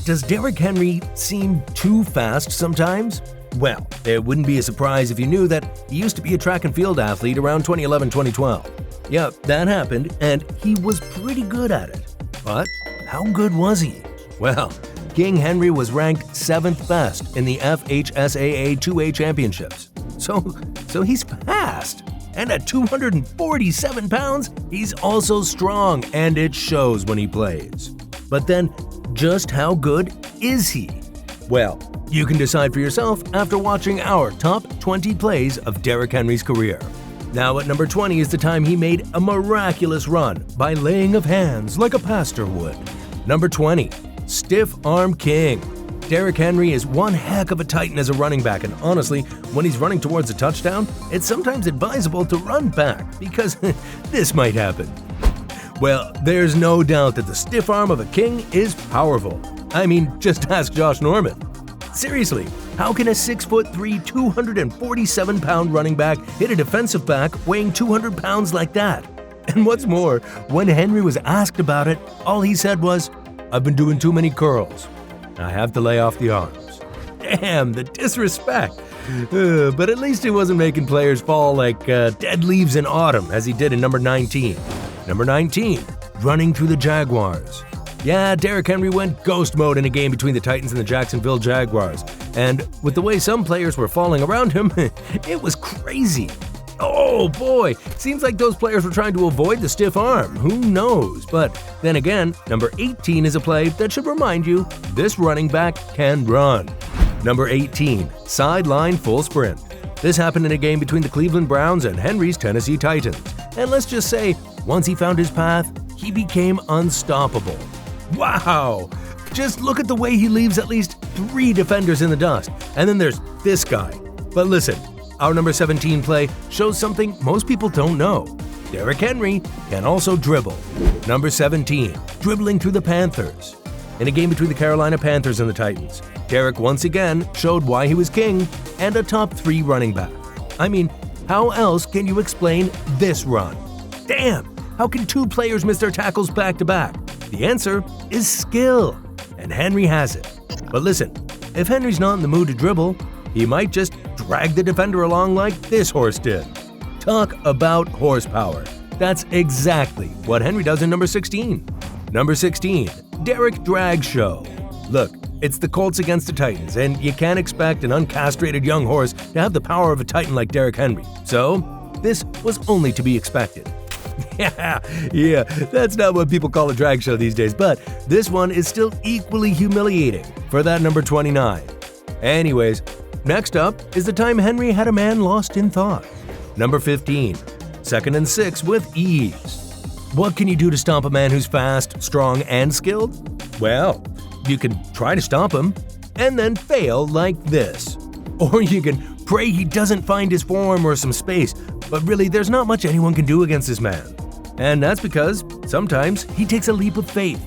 does Derrick Henry seem too fast sometimes? Well, it wouldn't be a surprise if you knew that he used to be a track and field athlete around 2011-2012. Yeah, that happened, and he was pretty good at it. But how good was he? Well, King Henry was ranked 7th best in the FHSAA 2A championships. So he's fast. And at 247 pounds, he's also strong, and it shows when he plays. But then, just how good is he? Well, you can decide for yourself after watching our top 20 plays of Derrick Henry's career. Now at number 20 is the time he made a miraculous run by laying of hands like a pastor would. Number 20, Stiff Arm King. Derrick Henry is one heck of a titan as a running back, and honestly, when he's running towards a touchdown, it's sometimes advisable to run back because this might happen. Well, there's no doubt that the stiff arm of a king is powerful. I mean, just ask Josh Norman. Seriously, how can a 6'3", 247-pound running back hit a defensive back weighing 200 pounds like that? And what's more, when Henry was asked about it, all he said was, "I've been doing too many curls. I have to lay off the arms." Damn, the disrespect. But at least he wasn't making players fall like dead leaves in autumn, as he did in number 19. Number 19, running through the Jaguars. Yeah, Derrick Henry went ghost mode in a game between the Titans and the Jacksonville Jaguars. And with the way some players were falling around him, it was crazy. Oh boy, seems like those players were trying to avoid the stiff arm. Who knows? But then again, number 18 is a play that should remind you this running back can run. Number 18, sideline full sprint. This happened in a game between the Cleveland Browns and Henry's Tennessee Titans. And let's just say, once he found his path, he became unstoppable. Wow! Just look at the way he leaves at least 3 defenders in the dust. And then there's this guy. But listen, our number 17 play shows something most people don't know. Derrick Henry can also dribble. Number 17, dribbling through the Panthers. In a game between the Carolina Panthers and the Titans, Derrick once again showed why he was king and a top 3 running back. I mean, how else can you explain this run? Damn, how can 2 players miss their tackles back to back? The answer is skill, and Henry has it. But listen, if Henry's not in the mood to dribble, he might just drag the defender along like this horse did. Talk about horsepower. That's exactly what Henry does in number 16. Number 16, Derrick Drag Show. Look, it's the Colts against the Titans, and you can't expect an uncastrated young horse to have the power of a titan like Derrick Henry. So, this was only to be expected. Yeah, that's not what people call a drag show these days, but this one is still equally humiliating for that number 29. Anyways, next up is the time Henry had a man lost in thought. Number 15, 2nd and 6 with ease. What can you do to stop a man who's fast, strong, and skilled? Well, you can try to stop him and then fail like this. Or you can pray he doesn't find his form or some space, but really there's not much anyone can do against this man. And that's because sometimes he takes a leap of faith.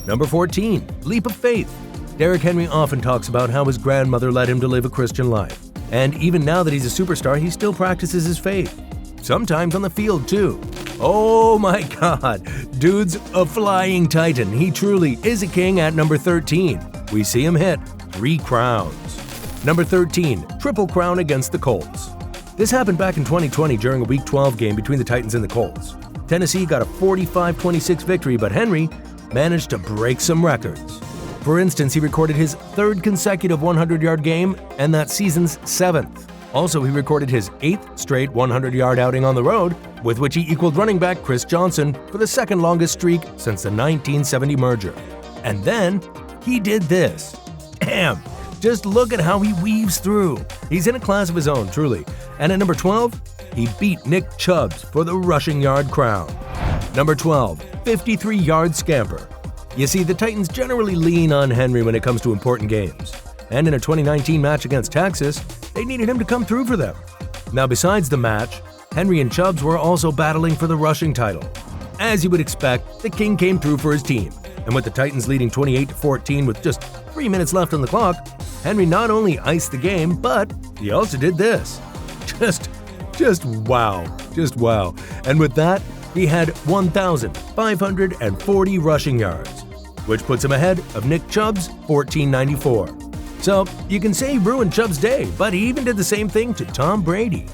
Number 14, leap of faith. Derrick Henry often talks about how his grandmother led him to live a Christian life. And even now that he's a superstar, he still practices his faith. Sometimes on the field too. Oh my God, dude's a flying titan. He truly is a king at number 13. We see him hit 3 crowns. Number 13, triple crown against the Colts. This happened back in 2020 during a Week 12 game between the Titans and the Colts. Tennessee got a 45-26 victory, but Henry managed to break some records. For instance, he recorded his 3rd consecutive 100-yard game and that season's 7th. Also, he recorded his 8th straight 100-yard outing on the road, with which he equaled running back Chris Johnson for the 2nd longest streak since the 1970 merger. And then, he did this. Damn! Just look at how he weaves through. He's in a class of his own, truly. And at number 12, he beat Nick Chubbs for the rushing yard crown. Number 12, 53-yard scamper. You see, the Titans generally lean on Henry when it comes to important games. And in a 2019 match against Texas, they needed him to come through for them. Now, besides the match, Henry and Chubbs were also battling for the rushing title. As you would expect, the king came through for his team. And with the Titans leading 28-14 with just 3 minutes left on the clock, Henry not only iced the game, but he also did this. Just wow. And with that, he had 1,540 rushing yards. which puts him ahead of Nick Chubb's 1494. So you can say he ruined Chubb's day, but he even did the same thing to Tom Brady.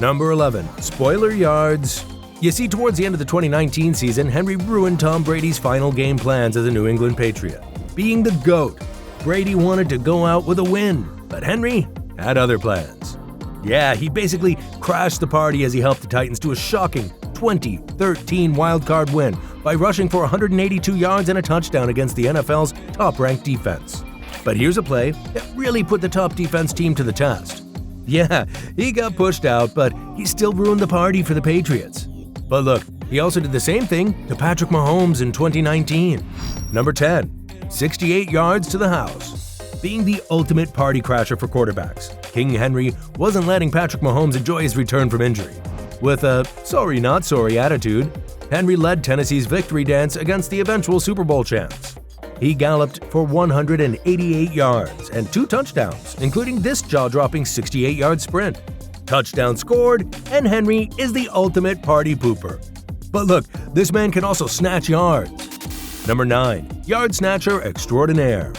Number 11. Spoiler yards. You see, towards the end of the 2019 season, Henry ruined Tom Brady's final game plans as a New England Patriot. Being the GOAT, Brady wanted to go out with a win, but Henry had other plans. Yeah, he basically crashed the party as he helped the Titans to a shocking 20-13 wildcard win by rushing for 182 yards and a touchdown against the NFL's top-ranked defense. But here's a play that really put the top defense team to the test. Yeah, he got pushed out, but he still ruined the party for the Patriots. But look, he also did the same thing to Patrick Mahomes in 2019. Number 10. 68 yards to the house. Being the ultimate party crasher for quarterbacks, King Henry wasn't letting Patrick Mahomes enjoy his return from injury. With a sorry not sorry attitude, Henry led Tennessee's victory dance against the eventual Super Bowl champs. He galloped for 188 yards and 2 touchdowns, including this jaw-dropping 68-yard sprint. Touchdown scored, and Henry is the ultimate party pooper. But look, this man can also snatch yards. Number 9. Yard snatcher extraordinaire.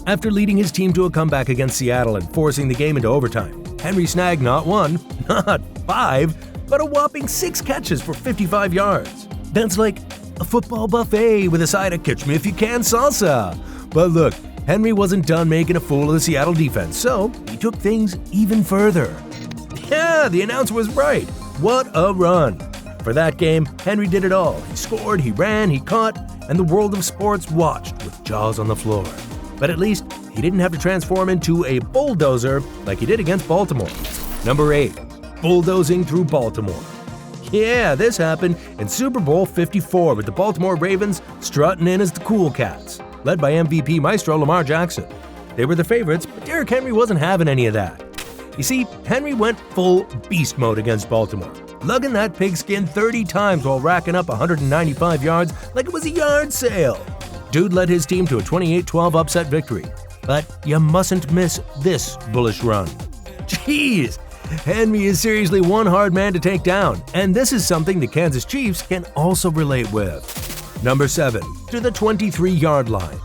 After leading his team to a comeback against Seattle and forcing the game into overtime, Henry snagged not 1, not 5, but a whopping 6 catches for 55 yards. That's like a football buffet with a side of catch me if you can salsa. But look, Henry wasn't done making a fool of the Seattle defense, so he took things even further. Yeah, the announcer was right. What a run. For that game, Henry did it all. He scored, he ran, he caught, and the world of sports watched with jaws on the floor. But at least he didn't have to transform into a bulldozer like he did against Baltimore. Number 8. Bulldozing through Baltimore. Yeah, this happened in Super Bowl 54 with the Baltimore Ravens strutting in as the cool cats, led by MVP maestro Lamar Jackson. They were the favorites, but Derrick Henry wasn't having any of that. You see, Henry went full beast mode against Baltimore, lugging that pigskin 30 times while racking up 195 yards like it was a yard sale. Dude led his team to a 28-12 upset victory. But you mustn't miss this bullish run. Jeez! Henry is seriously one hard man to take down, and this is something the Kansas Chiefs can also relate with. Number 7. To the 23-yard line.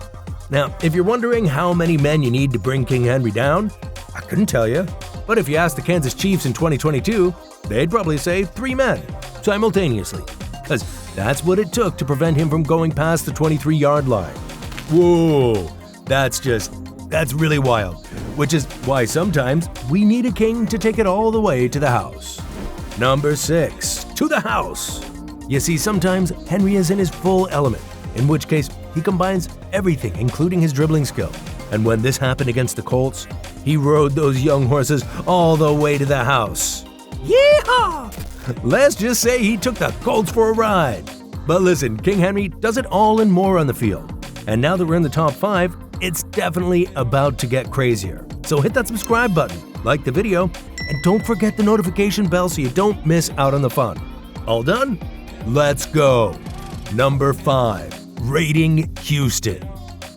Now, if you're wondering how many men you need to bring King Henry down, I couldn't tell you. But if you ask the Kansas Chiefs in 2022, they'd probably say 3 men, simultaneously. Because that's what it took to prevent him from going past the 23-yard line. Whoa, that's really wild. Which is why sometimes we need a king to take it all the way to the house. Number 6. To the house. You see, sometimes Henry is in his full element, in which case he combines everything, including his dribbling skill. And when this happened against the Colts, he rode those young horses all the way to the house. Yeehaw! Let's just say he took the Colts for a ride. But listen, King Henry does it all and more on the field. And now that we're in the top 5, it's definitely about to get crazier. So hit that subscribe button, like the video, and don't forget the notification bell so you don't miss out on the fun. All done? Let's go. Number 5. Raiding Houston.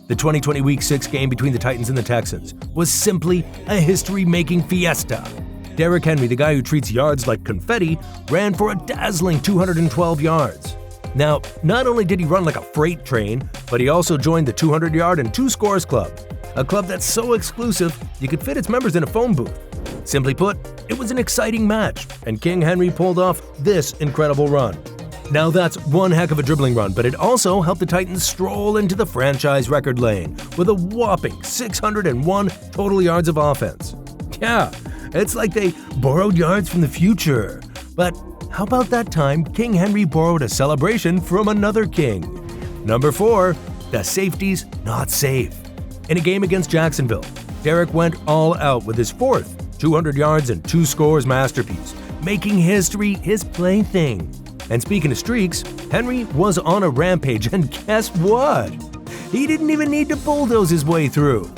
The 2020 Week 6 game between the Titans and the Texans was simply a history-making fiesta. Derrick Henry, the guy who treats yards like confetti, ran for a dazzling 212 yards. Now, not only did he run like a freight train, but he also joined the 200-yard and 2 scores club, a club that's so exclusive you could fit its members in a phone booth. Simply put, it was an exciting match, and King Henry pulled off this incredible run. Now that's one heck of a dribbling run, but it also helped the Titans stroll into the franchise record lane with a whopping 601 total yards of offense. Yeah, it's like they borrowed yards from the future. But how about that time King Henry borrowed a celebration from another king? Number 4, the safety's not safe. In a game against Jacksonville, Derrick went all out with his 4th 200 yards and 2 scores masterpiece, making history his plaything. And speaking of streaks, Henry was on a rampage, and guess what? He didn't even need to bulldoze his way through.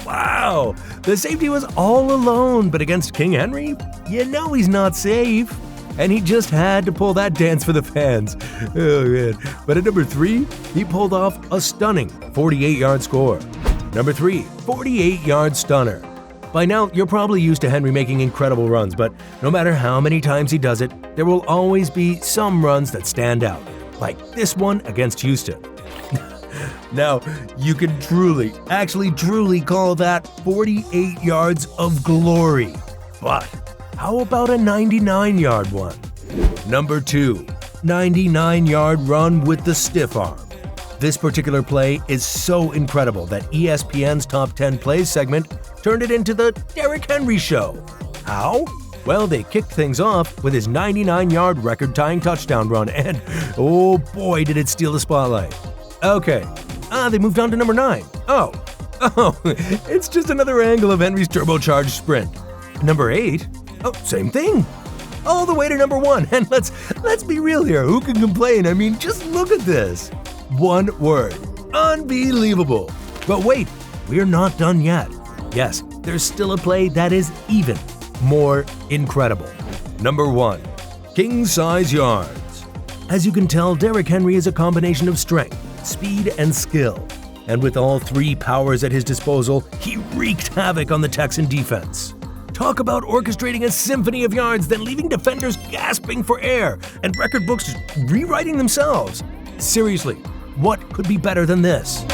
Wow, the safety was all alone, but against King Henry, you know he's not safe. And he just had to pull that dance for the fans. Oh man. But at number 3, he pulled off a stunning 48-yard score. Number 3, 48-yard stunner. By now, you're probably used to Henry making incredible runs, but no matter how many times he does it, there will always be some runs that stand out, like this one against Houston. Now, you can truly call that 48 yards of glory. But how about a 99-yard one? Number 2, 99-yard run with the stiff arm. This particular play is so incredible that ESPN's Top 10 Plays segment turned it into the Derrick Henry Show. How? Well, they kicked things off with his 99-yard record-tying touchdown run, and oh boy, did it steal the spotlight. Okay, they moved on to number 9. Oh, it's just another angle of Henry's turbocharged sprint. Number 8, same thing. All the way to number 1, and let's be real here, who can complain? I mean, just look at this. One word, unbelievable. But wait, we're not done yet. Yes, there's still a play that is even more incredible. Number 1, king-size yards. As you can tell, Derrick Henry is a combination of strength, speed, and skill. And with all 3 powers at his disposal, he wreaked havoc on the Texan defense. Talk about orchestrating a symphony of yards, then leaving defenders gasping for air, and record books rewriting themselves. Seriously, what could be better than this?